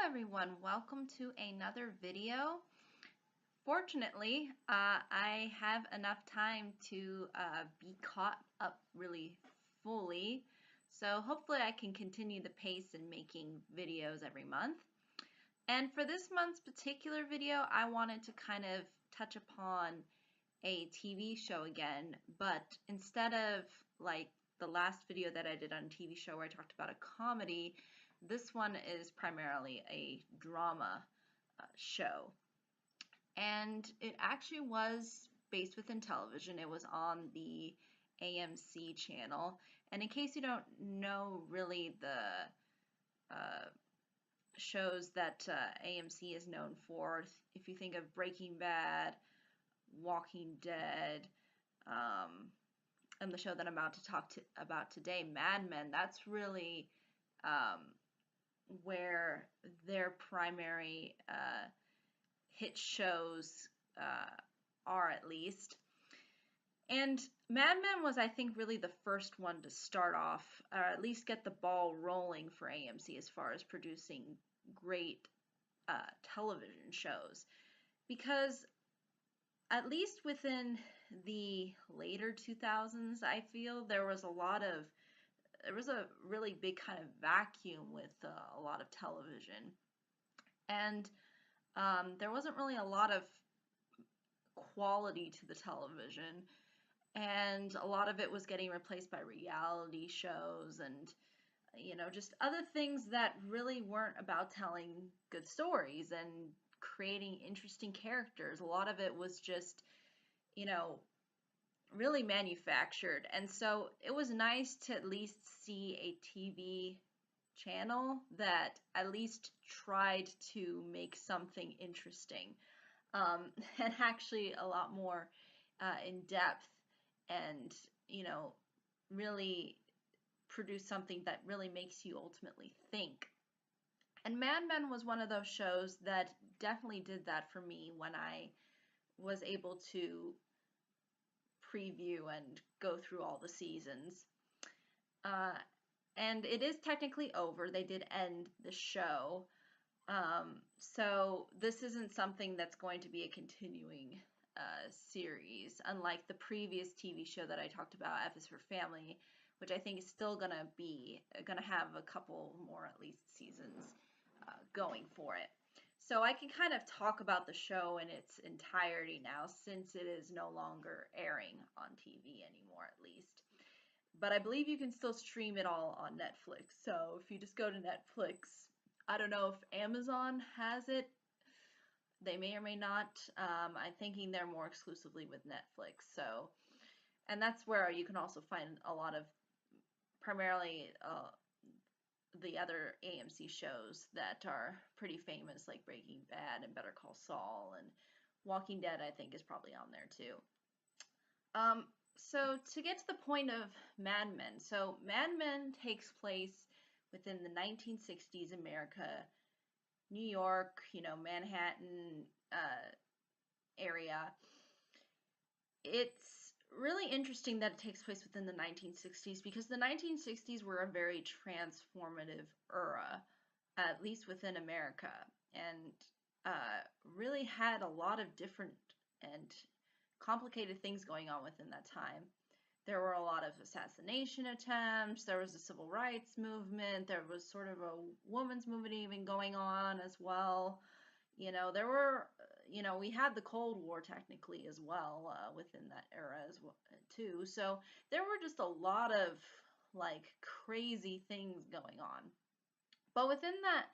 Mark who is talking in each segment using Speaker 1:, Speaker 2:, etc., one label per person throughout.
Speaker 1: everyone, welcome to another video. Fortunately, I have enough time to be caught up really fully, so hopefully I can continue the pace in making videos every month. And for this month's particular video, I wanted to kind of touch upon a TV show again, but instead of like the last video that I did on a TV show where I talked about a comedy, this one is primarily a drama show. And it actually was based within television. It was on the AMC channel. And in case you don't know really the shows that AMC is known for, if you think of Breaking Bad, Walking Dead, and the show that I'm about to talk about today, Mad Men, that's really where their primary hit shows are, at least. And Mad Men was, I think, really the first one to start off, or at least get the ball rolling for AMC as far as producing great television shows. Because at least within the later 2000s, I feel there was a really big kind of vacuum with a lot of television. And there wasn't really a lot of quality to the television, and a lot of it was getting replaced by reality shows and just other things that really weren't about telling good stories and creating interesting characters. A lot of it was just really manufactured, and so it was nice to at least see a TV channel that at least tried to make something interesting, and actually a lot more in depth, and really produce something that really makes you ultimately think. And Mad Men was one of those shows that definitely did that for me when I was able to preview and go through all the seasons. And it is technically over. They did end the show. So this isn't something that's going to be a continuing series, unlike the previous TV show that I talked about, F is for Family, which I think is still gonna have a couple more at least seasons going for it. So I can kind of talk about the show in its entirety now, since it is no longer airing on TV anymore, at least. But I believe you can still stream it all on Netflix. So if you just go to Netflix, I don't know if Amazon has it. They may or may not. I'm thinking they're more exclusively with Netflix. So, and that's where you can also find a lot of primarily the other AMC shows that are pretty famous, like Breaking Bad and Better Call Saul, and Walking Dead, I think, is probably on there too. So to get to the point of Mad Men, so Mad Men takes place within the 1960s America, New York, Manhattan area. It's really interesting that it takes place within the 1960s, because the 1960s were a very transformative era, at least within America, and really had a lot of different and complicated things going on within that time. There were a lot of assassination attempts, there was a civil rights movement, there was sort of a women's movement even going on as well. There were, we had the Cold War technically as well within that era as well too. So there were just a lot of like crazy things going on. But within that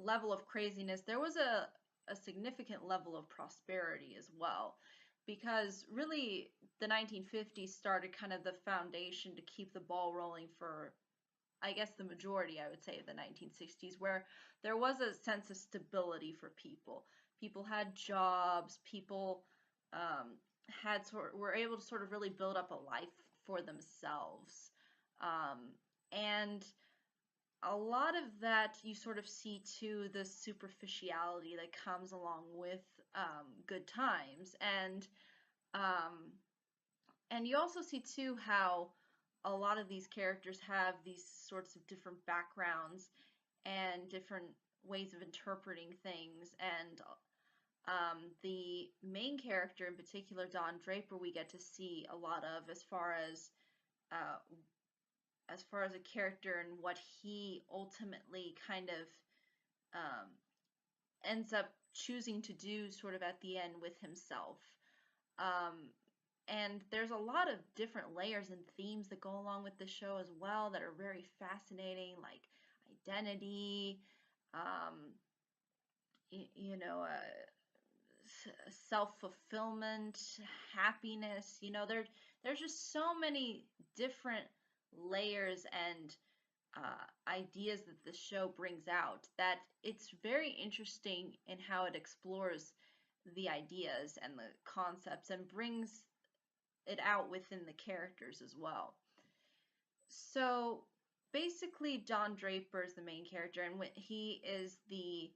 Speaker 1: level of craziness, there was a significant level of prosperity as well, because really the 1950s started kind of the foundation to keep the ball rolling for, I guess, the majority, I would say, of the 1960s, where there was a sense of stability for people. People had jobs, people were able to sort of really build up a life for themselves. And a lot of that you sort of see too, the superficiality that comes along with good times, and you also see too how a lot of these characters have these sorts of different backgrounds, and different ways of interpreting things. And the main character in particular, Don Draper, we get to see a lot of uh, as far as a character and what he ultimately kind of um, ends up choosing to do sort of at the end with himself. Um, and there's a lot of different layers and themes that go along with the show as well that are very fascinating, like identity, um, you know, self-fulfillment, happiness. There's just so many different layers and ideas that the show brings out that it's very interesting in how it explores the ideas and the concepts and brings it out within the characters as well. So basically, Don Draper is the main character, and he is he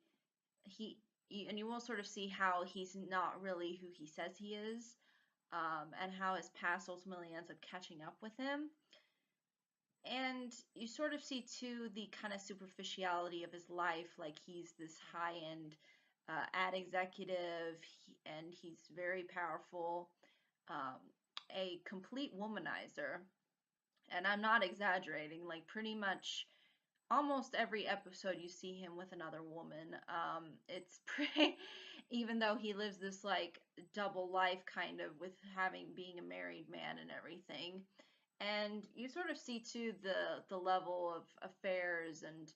Speaker 1: and you will sort of see how he's not really who he says he is, and how his past ultimately ends up catching up with him. And you sort of see too the kind of superficiality of his life, like he's this high-end ad executive, and he's very powerful, um, a complete womanizer. And I'm not exaggerating, like pretty much almost every episode you see him with another woman. It's pretty, even though he lives this like double life kind of with being a married man and everything. And you sort of see too the level of affairs and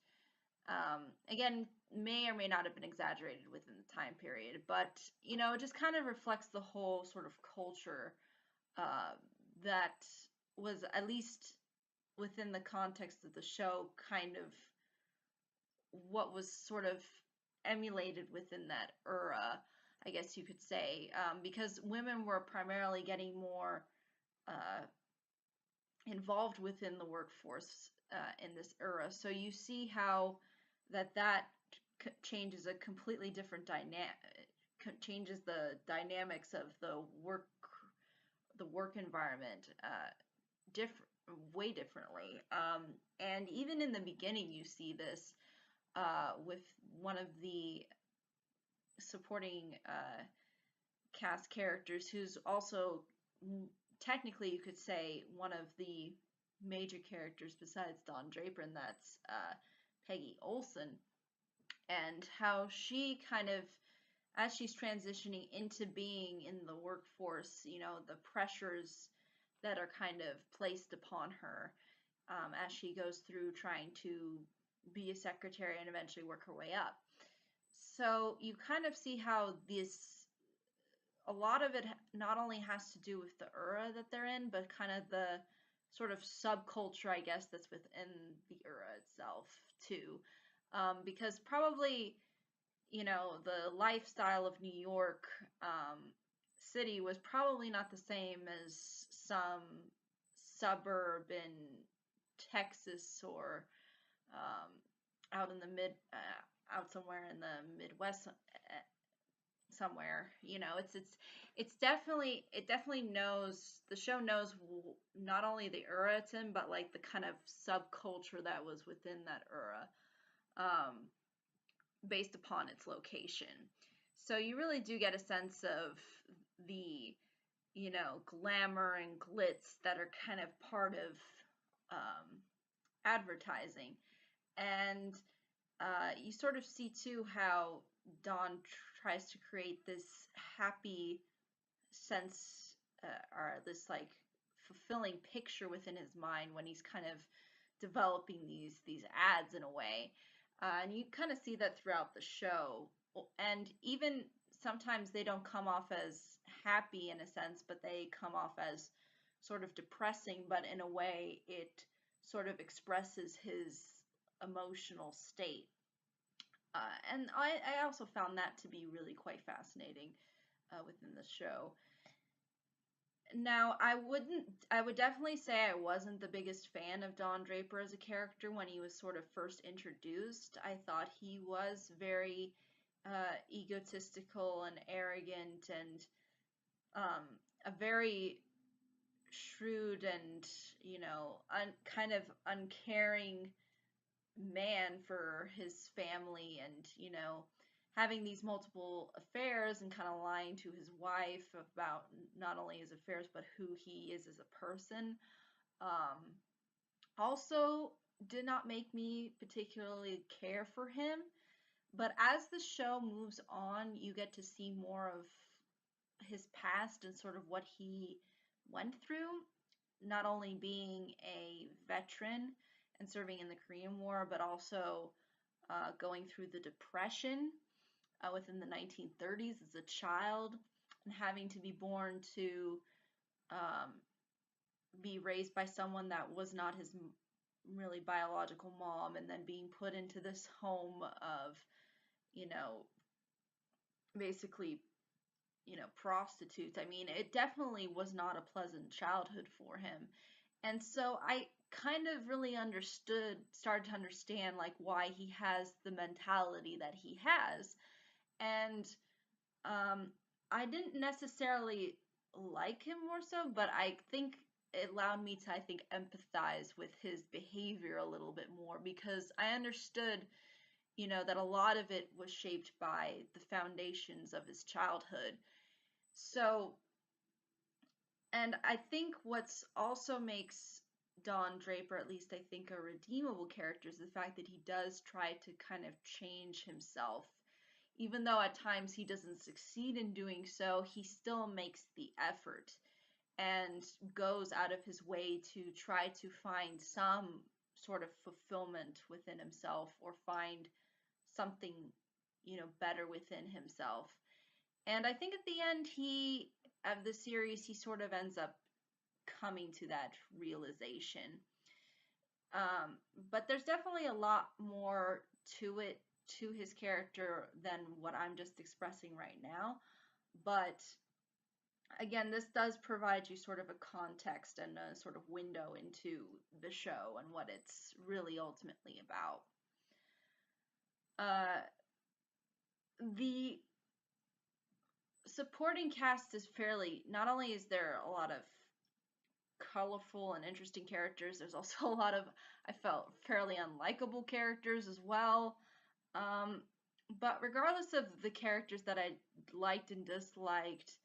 Speaker 1: again, may or may not have been exaggerated within the time period, but it just kind of reflects the whole sort of culture uh, that was, at least within the context of the show, kind of what was sort of emulated within that era, I guess you could say, because women were primarily getting more uh, involved within the workforce in this era. So you see how that changes a completely different changes the dynamics of the work environment different way differently. And even in the beginning, you see this with one of the supporting cast characters, who's also technically, you could say, one of the major characters besides Don Draper, and that's Peggy Olson, and how she kind of, as she's transitioning into being in the workforce, the pressures that are kind of placed upon her as she goes through trying to be a secretary and eventually work her way up. So you kind of see how a lot of it not only has to do with the era that they're in, but kind of the sort of subculture, I guess, that's within the era itself too. Because probably, the lifestyle of New York City was probably not the same as some suburb in Texas or out in the out somewhere in the Midwest somewhere. It's definitely, it definitely knows, the show knows not only the era it's in, but like the kind of subculture that was within that era, based upon its location. So you really do get a sense of the, glamour and glitz that are kind of part of advertising. And you sort of see too how Don tries to create this happy sense, or this like fulfilling picture within his mind when he's kind of developing these ads in a way. And you kind of see that throughout the show. And even sometimes they don't come off as happy in a sense, but they come off as sort of depressing, but in a way it sort of expresses his emotional state. And I also found that to be really quite fascinating within the show. Now, I would definitely say I wasn't the biggest fan of Don Draper as a character when he was sort of first introduced. I thought he was very egotistical and arrogant and a very shrewd and, kind of uncaring man for his family, and having these multiple affairs and kind of lying to his wife about not only his affairs but who he is as a person. um, Also did not make me particularly care for him, but as the show moves on, you get to see more of his past and sort of what he went through, not only being a veteran and serving in the Korean War, but also going through the Depression within the 1930s as a child, and having to be born to um, be raised by someone that was not his really biological mom, and then being put into this home of, you know, basically, prostitutes. I mean, it definitely was not a pleasant childhood for him. And so I kind of really started to understand like why he has the mentality that he has. And um, I didn't necessarily like him more so, but I think it allowed me to, I think, empathize with his behavior a little bit more, because I understood, that a lot of it was shaped by the foundations of his childhood. So, and I think what's also makes Don Draper, at least I think, a redeemable character is the fact that he does try to kind of change himself. Even though at times he doesn't succeed in doing so, he still makes the effort and goes out of his way to try to find some sort of fulfillment within himself, or find something, better within himself. And I think at the end of the series, he sort of ends up coming to that realization. But there's definitely a lot more to it, to his character, than what I'm just expressing right now. But again, this does provide you sort of a context and a sort of window into the show and what it's really ultimately about. Uh, the supporting cast is fairly, not only is there a lot of colorful and interesting characters, there's also a lot of, I felt, fairly unlikable characters as well. Um, but regardless of the characters that I liked and disliked,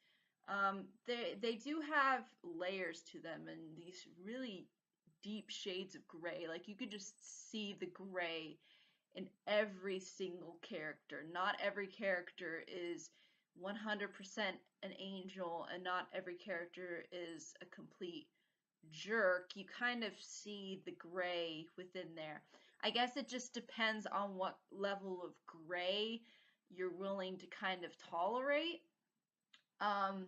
Speaker 1: they do have layers to them, and these really deep shades of gray. Like, you could just see the gray in every single character. Not every character is 100% an angel, and not every character is a complete jerk. You kind of see the gray within there. I guess it just depends on what level of gray you're willing to kind of tolerate. Um,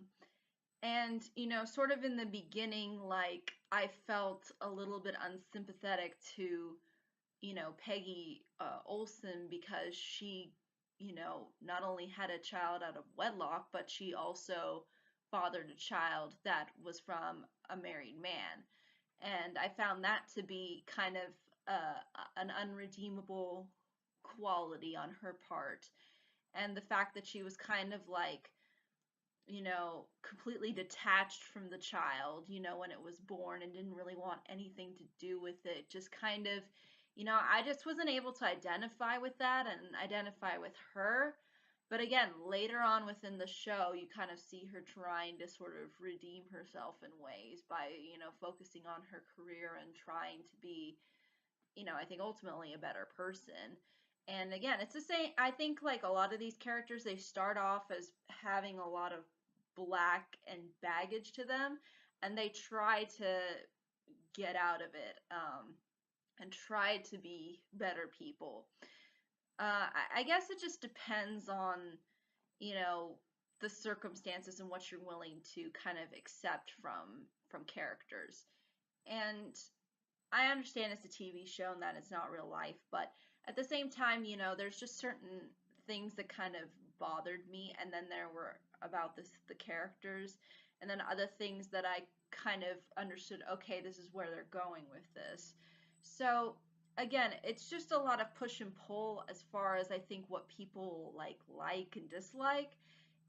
Speaker 1: and, sort of in the beginning, like, I felt a little bit unsympathetic to, Peggy Olson, because she, not only had a child out of wedlock, but she also fathered a child that was from a married man. And I found that to be kind of an unredeemable quality on her part. And the fact that she was kind of like, completely detached from the child, when it was born, and didn't really want anything to do with it. Just kind of, I just wasn't able to identify with that and identify with her. But again, later on within the show, you kind of see her trying to sort of redeem herself in ways by, focusing on her career and trying to be, I think ultimately a better person. And again, it's the same. I think like a lot of these characters, they start off as having a lot of black and baggage to them, and they try to get out of it, and try to be better people. I guess it just depends on, you know, the circumstances and what you're willing to kind of accept from characters. And I understand it's a TV show and that it's not real life, but at the same time, there's just certain things that kind of bothered me, and then there were about the characters, and then other things that I kind of understood, okay, this is where they're going with this. So again, it's just a lot of push and pull as far as I think what people like and dislike.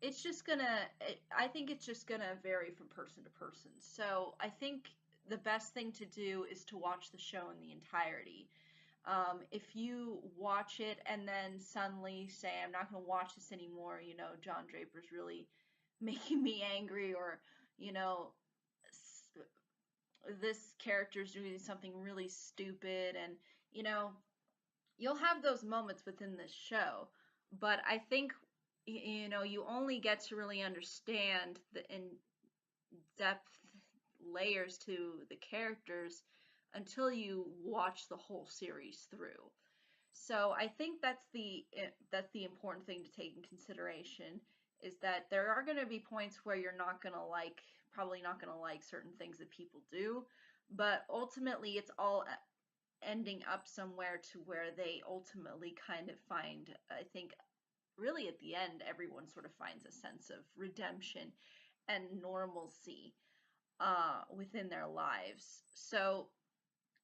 Speaker 1: I think it's just gonna vary from person to person. So I think the best thing to do is to watch the show in the entirety. If you watch it and then suddenly say, I'm not going to watch this anymore, you know, John Draper's really making me angry, or, you know, this character's doing something really stupid, and, you know, you'll have those moments within this show, but I think, you know, you only get to really understand the in-depth layers to the characters until you watch the whole series through. So I think that's the important thing to take in consideration, is that there are going to be points where you're not going to like, probably not going to like certain things that people do, but ultimately it's all ending up somewhere to where they ultimately kind of find, I think, really at the end, everyone sort of finds a sense of redemption and normalcy within their lives. So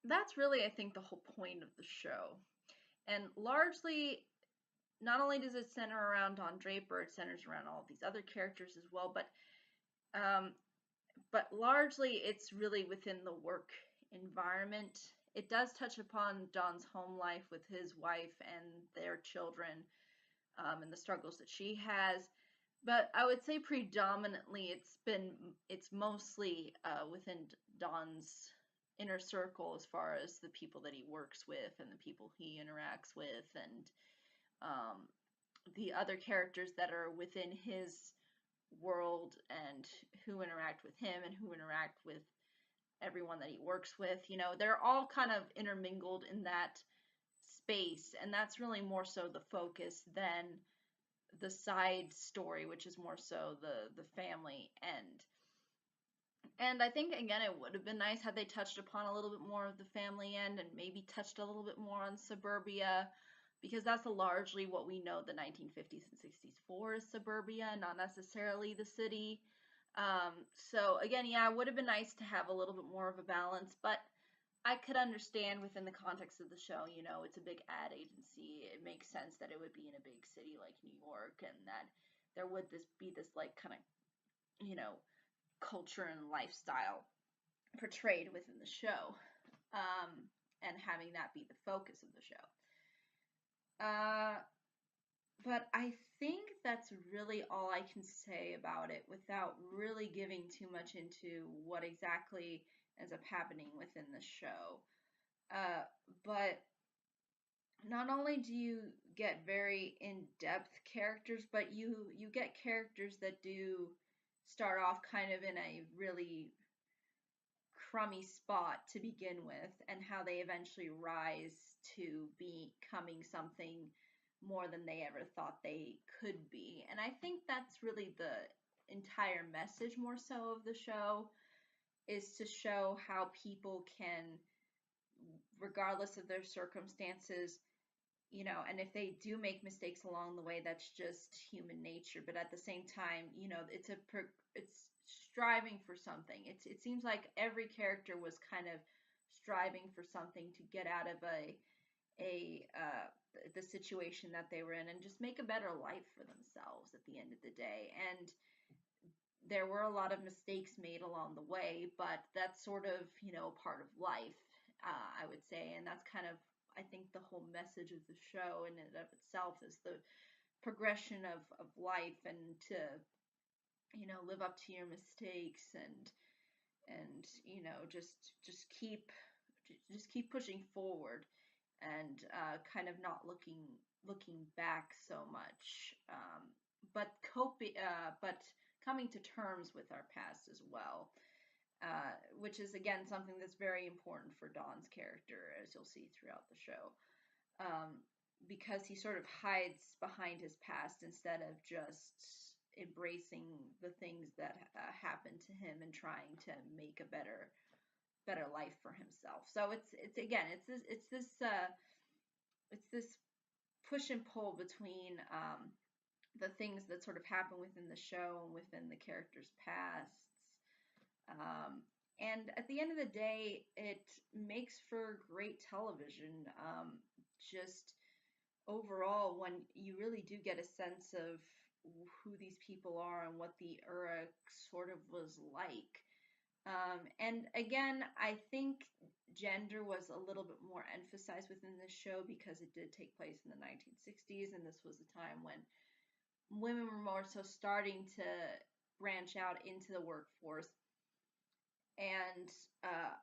Speaker 1: that's really, I think, the whole point of the show. And largely, not only does it center around Don Draper, it centers around all of these other characters as well, um, but largely it's really within the work environment. It does touch upon Don's home life with his wife and their children, and the struggles that she has. But I would say predominantly it's mostly within Don's inner circle, as far as the people that he works with and the people he interacts with, and um, the other characters that are within his world, and who interact with him and who interact with everyone that he works with. You know, they're all kind of intermingled in that space, and that's really more so the focus than the side story, which is more so the family end. And I think, again, it would have been nice had they touched upon a little bit more of the family end, and maybe touched a little bit more on suburbia, because that's largely what we know the 1950s and 60s for, is suburbia, not necessarily the city. So again, yeah, it would have been nice to have a little bit more of a balance, but I could understand within the context of the show, you know, it's a big ad agency. It makes sense that it would be in a big city like New York, and that there would be this like kind of, you know, culture and lifestyle portrayed within the show, um, and having that be the focus of the show. Uh, but I think that's really all I can say about it without really giving too much into what exactly ends up happening within the show. Uh, but not only do you get very in-depth characters, but you get characters that do start off kind of in a really crummy spot to begin with, and how they eventually rise to becoming something more than they ever thought they could be. And I think that's really the entire message, more so, of the show, is to show how people can, regardless of their circumstances, you know, and if they do make mistakes along the way, that's just human nature. But at the same time, you know, it's striving for something. It seems like every character was kind of striving for something to get out of a the situation that they were in, and just make a better life for themselves at the end of the day. And there were a lot of mistakes made along the way, but that's sort of, you know, part of life, I would say. And that's kind of, I think, the whole message of the show in and of itself, is the progression of life, and to, you know, live up to your mistakes, and you know, just keep pushing forward, and kind of not looking back so much, but coming to terms with our past as well, which is, again, something that's very important for Don's character, as you'll see throughout the show, because he sort of hides behind his past instead of just embracing the things that happened to him, and trying to make a better life for himself. So it's again, it's this push and pull between the things that sort of happen within the show and within the characters' pasts. And at the end of the day, it makes for great television. Just overall, when you really do get a sense of who these people are and what the era sort of was like, And again, I think gender was a little bit more emphasized within this show because it did take place in the 1960s, and this was a time when women were more so starting to branch out into the workforce. And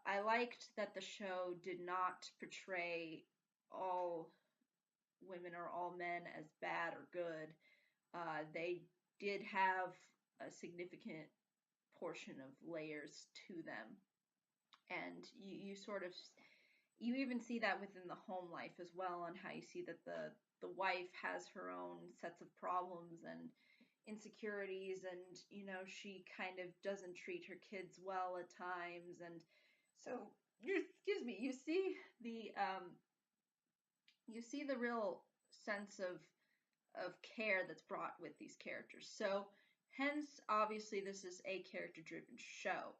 Speaker 1: I liked that the show did not portray all women or all men as bad or good. They did have a significant portion of layers to them, and you sort of you even see that within the home life as well, on how you see that the wife has her own sets of problems and insecurities, and she kind of doesn't treat her kids well at times. And so excuse me, you see the real sense of care that's brought with these characters. So hence, obviously, this is a character driven show.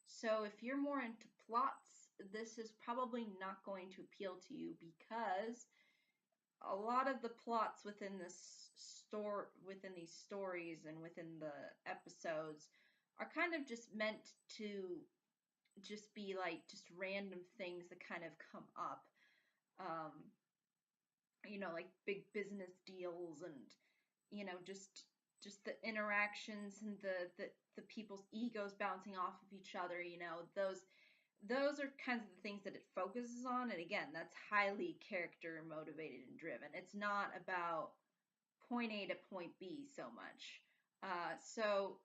Speaker 1: So if you're more into plots, this is probably not going to appeal to you, because a lot of the plots within within these stories and within the episodes are kind of just meant to just be like just random things that kind of come up. Um, like big business deals, and just the interactions and the people's egos bouncing off of each other. Those are kinds of the things that it focuses on. And again, that's highly character motivated and driven. It's not about point A to point B so much. So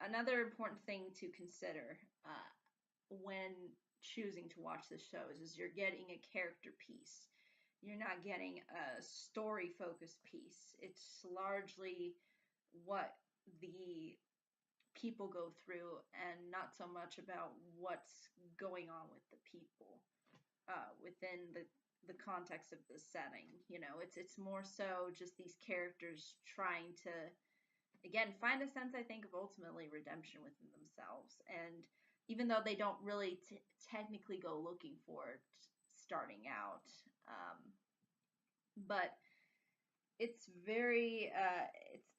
Speaker 1: another important thing to consider when choosing to watch this show is you're getting a character piece. You're not getting a story focused piece. It's largely what the people go through, and not so much about what's going on with the people within the context of the setting. It's more so just these characters trying to, again, find a sense, I think, of ultimately redemption within themselves. And even though they don't really technically go looking for it starting out, but it's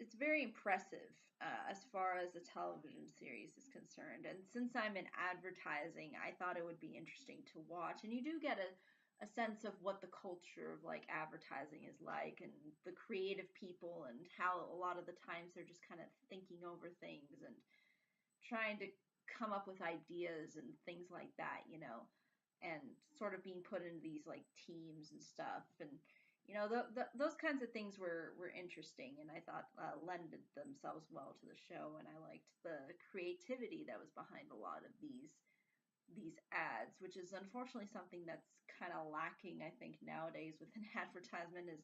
Speaker 1: it's very impressive as far as the television series is concerned. And since I'm in advertising, I thought it would be interesting to watch. And you do get a sense of what the culture of like advertising is like, and the creative people, and how a lot of the times they're just kind of thinking over things and trying to come up with ideas and things like that. And sort of being put into these like teams and stuff. And those kinds of things were interesting, and I thought lended themselves well to the show. And I liked the creativity that was behind a lot of these ads, which is unfortunately something that's kind of lacking, I think, nowadays within advertisement, is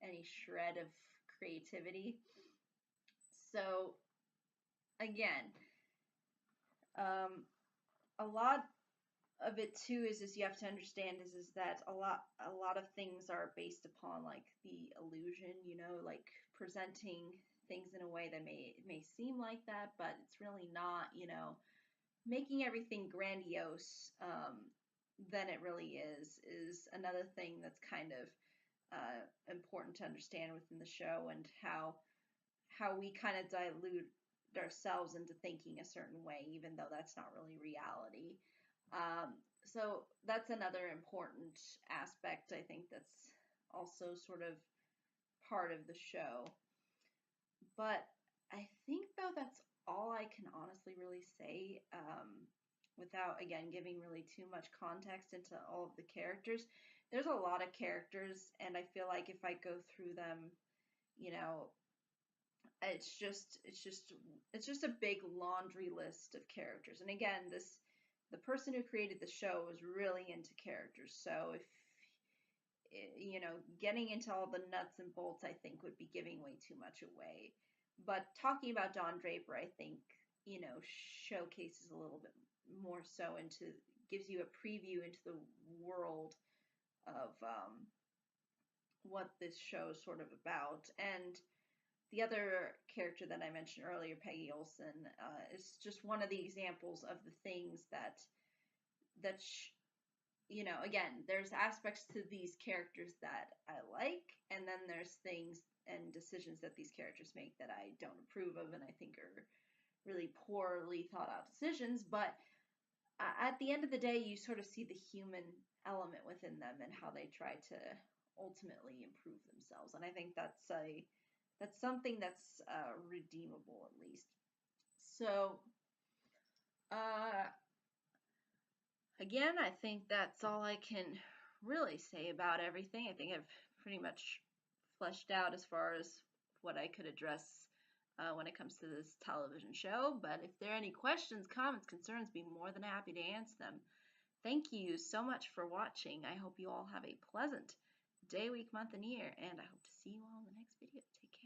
Speaker 1: any shred of creativity. So again, a lot of it too is you have to understand is that a lot of things are based upon like the illusion, like presenting things in a way that may seem like that, but it's really not. Making everything grandiose than it really is another thing that's kind of important to understand within the show, and how we kind of dilute ourselves into thinking a certain way, even though that's not really reality. So that's another important aspect, I think, that's also sort of part of the show. But I think, though, that's all I can honestly really say, without, again, giving really too much context into all of the characters. There's a lot of characters, and I feel like if I go through them, you know, it's just a big laundry list of characters. And again, the person who created the show was really into characters. So if getting into all the nuts and bolts, I think, would be giving way too much away. But talking about Don Draper, I think, showcases a little bit more so into, gives you a preview into the world of what this show is sort of about. And the other character that I mentioned earlier, Peggy Olson, is just one of the examples of the things again, there's aspects to these characters that I like, and then there's things and decisions that these characters make that I don't approve of, and I think are really poorly thought out decisions. But at the end of the day, you sort of see the human element within them and how they try to ultimately improve themselves. And I think that's something that's redeemable, at least. So, uh, again, I think that's all I can really say about everything. I think I've pretty much fleshed out as far as what I could address when it comes to this television show. But if there are any questions, comments, concerns, be more than happy to answer them. Thank you so much for watching. I hope you all have a pleasant day, week, month, and year, and I hope to see you all in the next video. Take care.